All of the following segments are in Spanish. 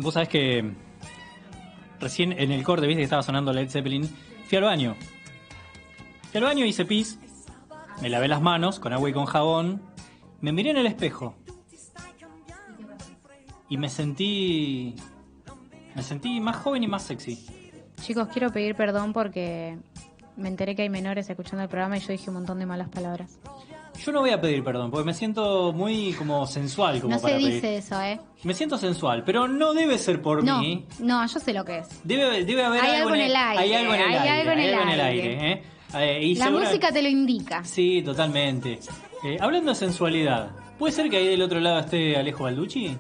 vos sabés que recién en el corte, viste que estaba sonando Led Zeppelin, fui al baño. Fui al baño, hice pis, me lavé las manos con agua y con jabón, me miré en el espejo y me sentí más joven y más sexy. Chicos, quiero pedir perdón porque me enteré que hay menores escuchando el programa y yo dije un montón de malas palabras. Yo no voy a pedir perdón, porque me siento muy como sensual como No para se pedir. dice eso, ¿eh? Me siento sensual, pero no debe ser por No, mí. no, yo sé lo que es. Debe haber Hay algo en el aire, Hay algo en el hay aire. algo en Hay el algo en el aire. aire, y La música te lo indica. Sí, totalmente. Hablando de sensualidad, ¿puede ser que ahí del otro lado esté Alejo Balducci?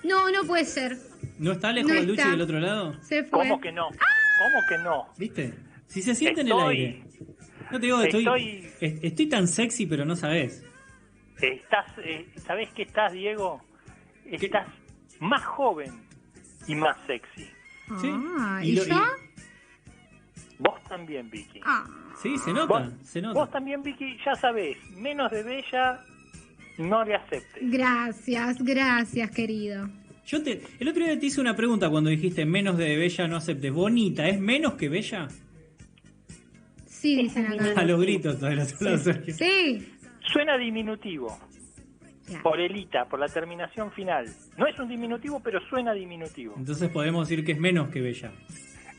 No, no puede ser. ¿No está Alejo No Balducci está. del otro lado? Se fue. ¿Cómo que no? ¿Cómo que no? ¿Viste? Si se siente en el aire. No te digo, estoy tan sexy, pero no sabés. ¿Sabés qué estás, Diego? Estás más joven y más sexy. ¿Sí? ¿Y yo? Vos también, Vicky. Sí, se nota, se nota. Vos también, Vicky, ya sabés, menos de bella no le aceptes. Gracias, querido. El otro día te hice una pregunta cuando dijiste menos de bella no aceptes. Bonita, ¿es menos que bella? Sí, dicen acá. A los gritos del otro lado, Sergio. Sí. Suena diminutivo. Claro. Por elita, por la terminación final. No es un diminutivo, pero suena diminutivo. Entonces podemos decir que es menos que bella.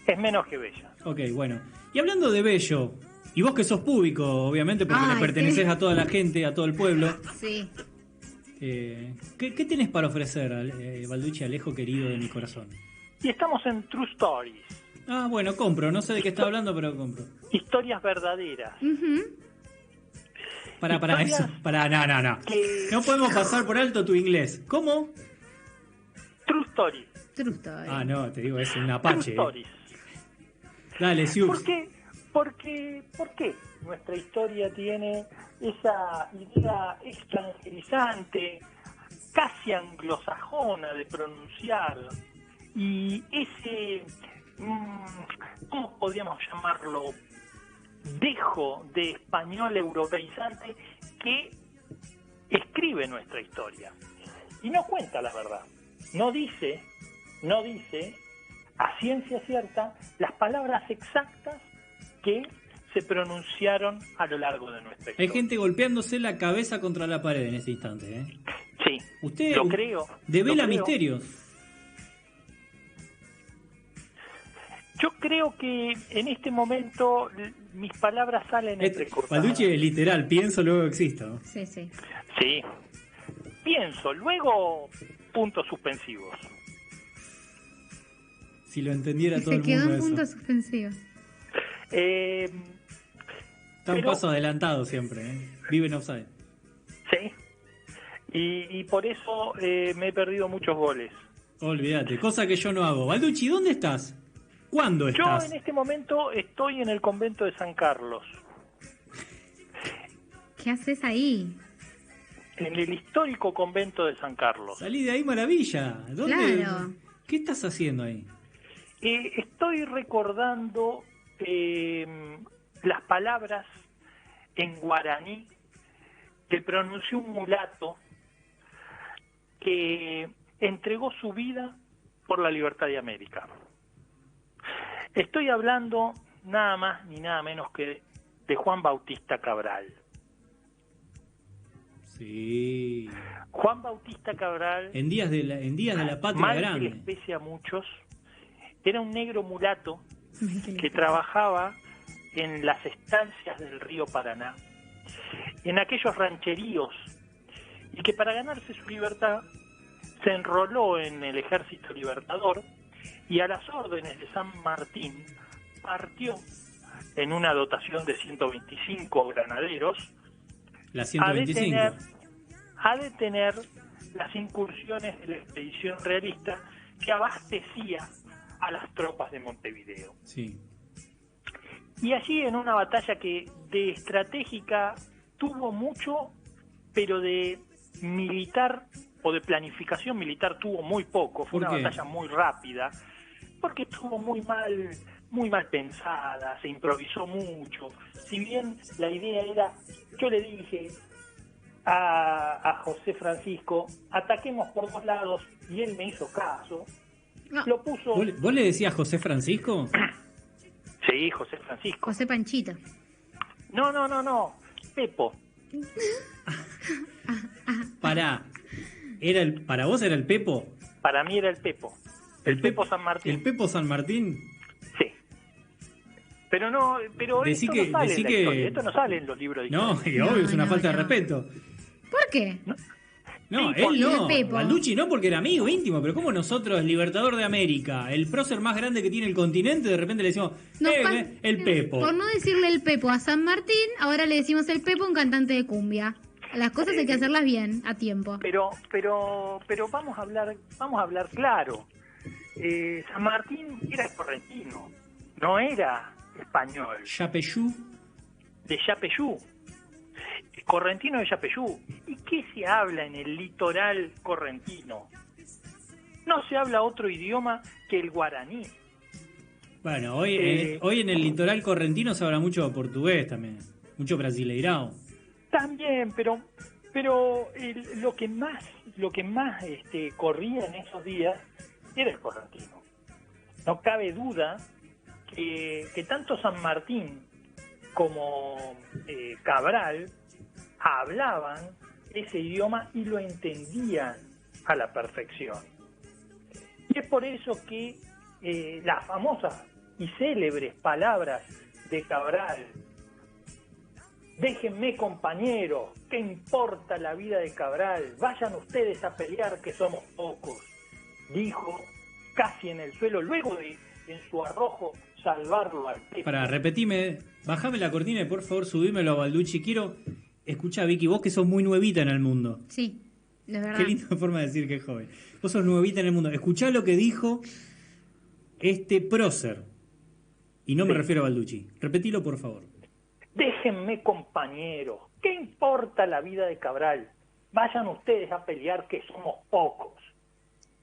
Es menos que bella. Ok, bueno. Y hablando de bello, y vos que sos público, obviamente, porque le pertenecés a toda la gente, a todo el pueblo. Sí. ¿Qué tenés para ofrecer, Balducci, Alejo querido de mi corazón? Y estamos en True Stories. Ah, bueno, compro. No sé de qué está hablando, pero compro. Historias verdaderas. Para eso. No. No podemos pasar por alto tu inglés. ¿Cómo? True Stories. True story. Ah, no, te digo, es un True apache. Stories. Dale, Siux. ¿Por qué nuestra historia tiene esa idea extranjerizante, casi anglosajona de pronunciar, y ese, ¿cómo podríamos llamarlo?, dejo de español europeizante que escribe nuestra historia? Y no cuenta la verdad, no dice a ciencia cierta las palabras exactas que se pronunciaron a lo largo de nuestra historia. Hay gente golpeándose la cabeza contra la pared en ese instante, ¿eh? Sí, Usted lo creo. devela misterios. Yo creo que en este momento mis palabras salen entrecortadas. Balducci es literal, pienso, luego existo. Sí. Sí. Pienso, luego puntos suspensivos. Si lo entendiera todo el mundo. Se quedó en eso. puntos suspensivos. Está un paso adelantado siempre, ¿eh? Vive en offside. Sí. Y por eso me he perdido muchos goles. Olvídate, cosa que yo no hago. Balducci, ¿dónde estás? ¿Cuándo estás? Yo en este momento estoy en el convento de San Carlos. ¿Qué haces ahí? En el histórico convento de San Carlos. Salí de ahí, maravilla. ¿Dónde? Claro. ¿Qué estás haciendo ahí? Estoy recordando las palabras en guaraní que pronunció un mulato que entregó su vida por la libertad de América. Estoy hablando nada más ni nada menos que de Juan Bautista Cabral. Sí. Juan Bautista Cabral, En días de la patria mal que grande. les pese a muchos, era un negro mulato que trabajaba en las estancias del río Paraná, en aquellos rancheríos, y que para ganarse su libertad se enroló en el Ejército Libertador y a las órdenes de San Martín partió en una dotación de 125 granaderos La 125. a detener las incursiones de la expedición realista que abastecía a las tropas de Montevideo. Sí. Y allí, en una batalla que de estratégica tuvo mucho, pero de militar o de planificación militar tuvo muy poco. Fue una batalla muy rápida, porque estuvo muy mal pensada, se improvisó mucho. Si bien la idea era, yo le dije, a José Francisco, ataquemos por 2 lados, y él me hizo caso. No. Lo puso... ¿Vos le decías José Francisco? Sí, José Francisco. José Panchito. No, Pepo. Para vos era el Pepo. Para mí era el Pepo. El Pepo San Martín. ¿El Pepo San Martín? Sí. Pero Decí esto que- no sale decí en la que- historia, esto no sale en los libros de No, historia. y obvio, es una No, falta de no. respeto. ¿Por qué? No, Sí, él porque no. el Pepo. Balducci no, porque era amigo íntimo. Pero como nosotros, el libertador de América, el prócer más grande que tiene el continente, de repente le decimos, el Pepo. Por no decirle el Pepo a San Martín, ahora le decimos el Pepo, un cantante de cumbia. Las cosas hay que hacerlas bien, a tiempo. Pero vamos a hablar claro. San Martín era correntino, no era español, Yapeyú. de Yapeyú, correntino de Yapeyú. ¿Y qué se habla en el litoral correntino? No se habla otro idioma que el guaraní. Bueno, hoy en el litoral correntino se habla mucho portugués también. Mucho brasileirao. También, pero lo que más corría en esos días era el correntino. No cabe duda que tanto San Martín como Cabral hablaban ese idioma y lo entendían a la perfección. Y es por eso que las famosas y célebres palabras de Cabral: déjenme, compañeros, ¿qué importa la vida de Cabral? Vayan ustedes a pelear, que somos pocos, dijo casi en el suelo, luego de, en su arrojo, salvarlo al Pepo. Para, repetime, bajame la cortina y por favor subímelo a Balducci. Quiero escuchar, Vicky, vos que sos muy nuevita en el mundo. Sí, de verdad. Qué linda forma de decir que es joven. Vos sos nuevita en el mundo. Escuchá lo que dijo este prócer. Y no me refiero a Balducci. Repetilo, por favor. Déjenme, compañeros, ¿qué importa la vida de Cabral? Vayan ustedes a pelear, que somos pocos.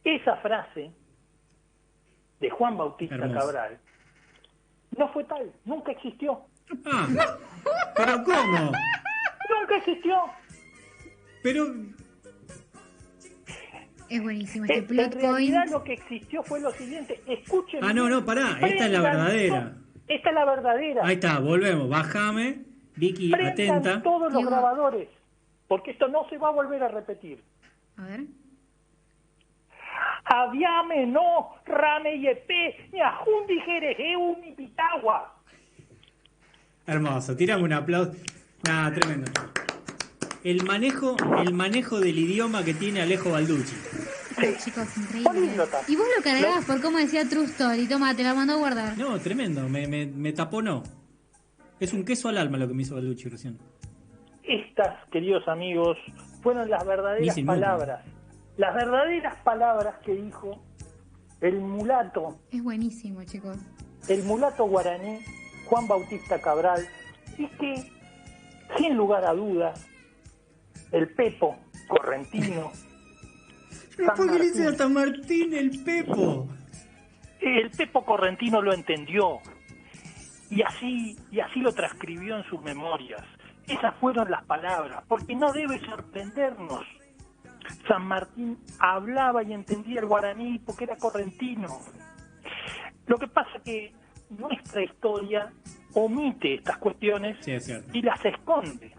Esa frase de Juan Bautista Hermoso. Cabral no fue tal, nunca existió. Ah, ¿pero cómo? Nunca existió. Pero, Es buenísimo este En plot realidad point. lo que existió fue lo siguiente, escúchenme. no, pará, esta es la verdadera. Esta es la verdadera. Ahí está, volvemos. Bájame. Vicky, Prendan atenta. todos los Digo- grabadores, porque esto no se va a volver a repetir. A ver. Aviame no, rame yepe, ni ajundi jerejeu ni pitagua. Hermoso, tirame un aplauso. Nada, tremendo. El manejo del idioma que tiene Alejo Balducci. Ay, chicos, increíble. Políglota. Y vos lo cargabas por cómo decía True Story. Toma, te la mandó a guardar. No, tremendo, me taponó. Es un queso al alma lo que me hizo Balducci recién. Estas, queridos amigos, fueron las verdaderas Dice palabras. Las verdaderas palabras que dijo el mulato Es buenísimo, chicos. guaraní Juan Bautista Cabral, y que, sin lugar a dudas, el Pepo correntino, ¿Pero por qué le dice a Martín, San Martín el Pepo? el Pepo correntino lo entendió y así lo transcribió en sus memorias. Esas fueron las palabras, porque no debe sorprendernos. San Martín hablaba y entendía el guaraní porque era correntino. Lo que pasa es que nuestra historia omite estas cuestiones Sí, es cierto. y las esconde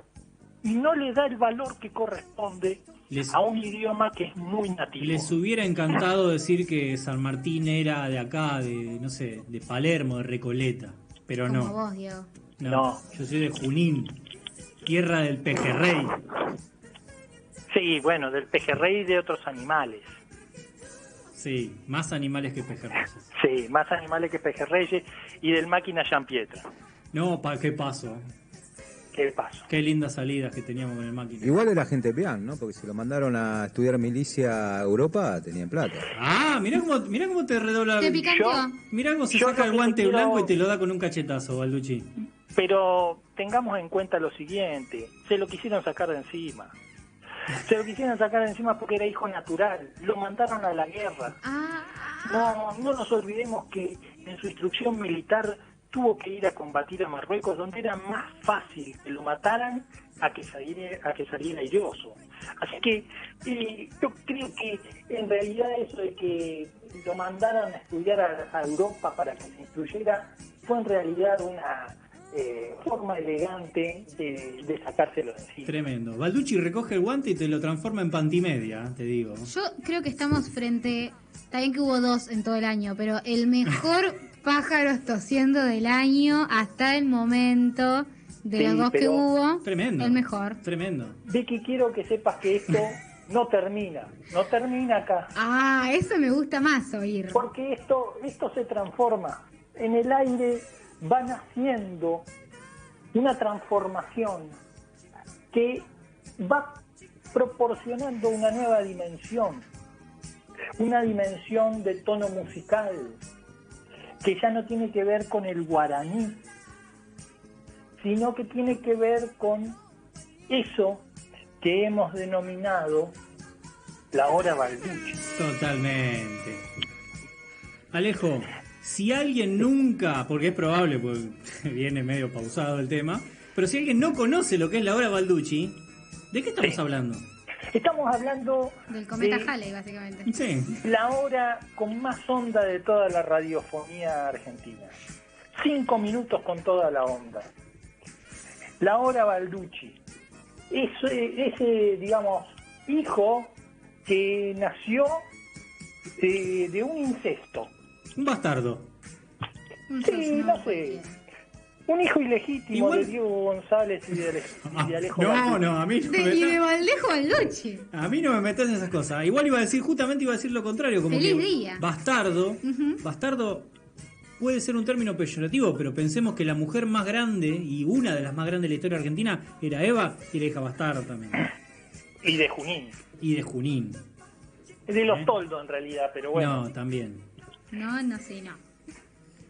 y no le da el valor que corresponde a un idioma que es muy nativo. Les hubiera encantado decir que San Martín era de acá, de, no sé, de Palermo, de Recoleta. Pero Como no. vos, Diego. No. Yo soy de Junín, tierra del pejerrey. Sí, bueno, del pejerrey y de otros animales. Sí, más animales que pejerreyes. Sí, más animales que pejerreyes y del máquina Jean Pietra. No, ¿qué pasó? ¿Qué pasó? Qué lindas salidas que teníamos con el máquina. Igual era gente peán, ¿no? Porque si lo mandaron a estudiar milicia a Europa, tenían plata. Ah, mirá cómo te redobla. Te picanteó. Mirá cómo se Yo saca lo el que guante quiero- blanco y te lo da con un cachetazo, Balducci. Pero tengamos en cuenta lo siguiente, se lo quisieron sacar de encima. Se lo quisieron sacar de encima porque era hijo natural, lo mandaron a la guerra. Ah, No nos olvidemos que en su instrucción militar tuvo que ir a combatir a Marruecos, donde era más fácil que lo mataran a que saliera airoso. Así que yo creo que en realidad eso de que lo mandaran a estudiar a Europa para que se instruyera fue en realidad una forma elegante de sacárselo de encima. Tremendo. Balducci recoge el guante y te lo transforma en pantimedia, te digo. Yo creo que estamos frente... Está bien que hubo 2 en todo el año, pero el mejor pájaros tosiendo del año hasta el momento de Sí, los 2 que pero- hubo. Tremendo. El mejor. Tremendo. Vicky, quiero que sepas que esto no termina acá. Ah, eso me gusta más oír. Porque esto se transforma. En el aire va naciendo una transformación que va proporcionando una nueva dimensión. Una dimensión de tono musical que ya no tiene que ver con el guaraní, sino que tiene que ver con eso que hemos denominado la hora Balducci. Totalmente. Alejo, si alguien nunca, porque es probable, porque viene medio pausado el tema, pero si alguien no conoce lo que es la hora Balducci, ¿de qué estamos Sí. hablando? Estamos hablando Del cometa de Halley, básicamente. Sí. la hora con más onda de toda la radiofonía argentina. 5 minutos con toda la onda. La hora Balducci. Ese, digamos, hijo que nació de un incesto. Un bastardo. Sí, no sé. cualquiera. Un hijo ilegítimo Igual- de Diego González y de Alejo No, Balducci. no, a mí no Y de me Valdejo Balducci. a mí no me metes en esas cosas. Igual iba a decir, justamente iba a decir lo contrario, como Feliz que día. bastardo puede ser un término peyorativo, pero pensemos que la mujer más grande y una de las más grandes de la historia argentina era Eva y la hija bastardo también. Y de Junín. Y de Junín. De los Toldos en realidad, pero bueno. No, también. No, no sé, no.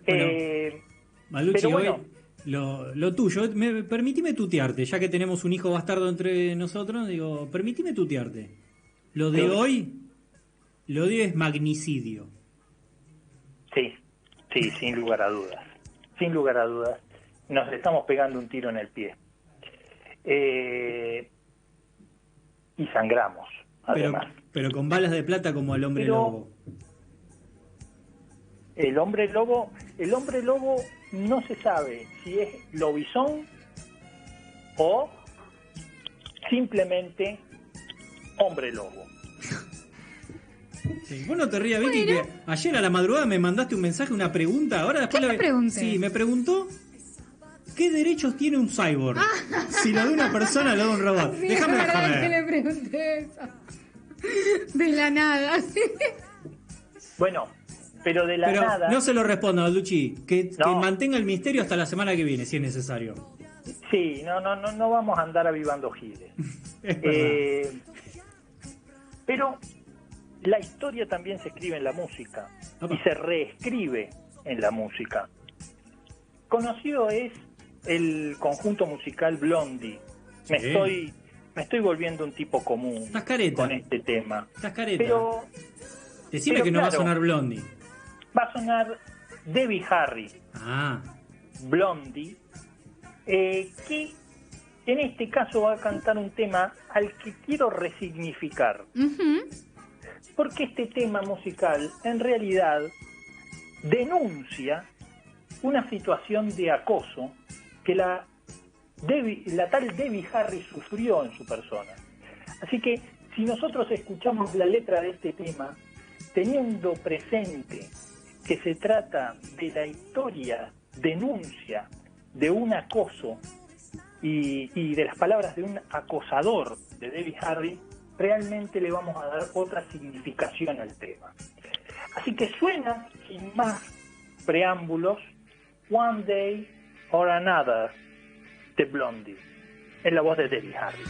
Eh, Malucci, pero bueno. hoy lo tuyo, permitime tutearte, ya que tenemos un hijo bastardo entre nosotros, digo, permitime tutearte. Lo de Pero- hoy es magnicidio. sí, sin lugar a dudas. Sin lugar a dudas. Nos estamos pegando un tiro en el pie. Y sangramos, además. Pero con balas de plata como el hombre Pero- lobo. El hombre lobo no se sabe si es lobizón o simplemente hombre lobo. Sí. Vos no te rías, Vicky, que ayer a la madrugada me mandaste un mensaje, una pregunta. Ahora después ¿Qué te pregunté? Sí, me preguntó ¿qué derechos tiene un cyborg? Si lo de una persona o lo de un robot. Sí, Déjame es verdad que joder. le pregunté eso. De la nada, sí. Bueno, pero de la Pero nada... no se lo respondo, Balducci. Que No. mantenga el misterio hasta la semana que viene, si es necesario. Sí, no vamos a andar avivando giles. Es verdad. Pero la historia también se escribe en la música Apa. y se reescribe en la música. Conocido es el conjunto musical Blondie. Me Sí. estoy volviendo un tipo común Estás careta. con este tema. Estás careta. Pero Decime pero que no va a claro. sonar Blondie. va a sonar Debbie Harry, Ah, Blondie, que en este caso va a cantar un tema al que quiero resignificar. Ujú. Porque este tema musical en realidad denuncia una situación de acoso que la tal Debbie Harry sufrió en su persona. Así que si nosotros escuchamos la letra de este tema, teniendo presente que se trata de la historia, denuncia de un acoso y de las palabras de un acosador de Debbie Harry, realmente le vamos a dar otra significación al tema. Así que suena, sin más preámbulos, One Day or Another de Blondie, en la voz de Debbie Harry.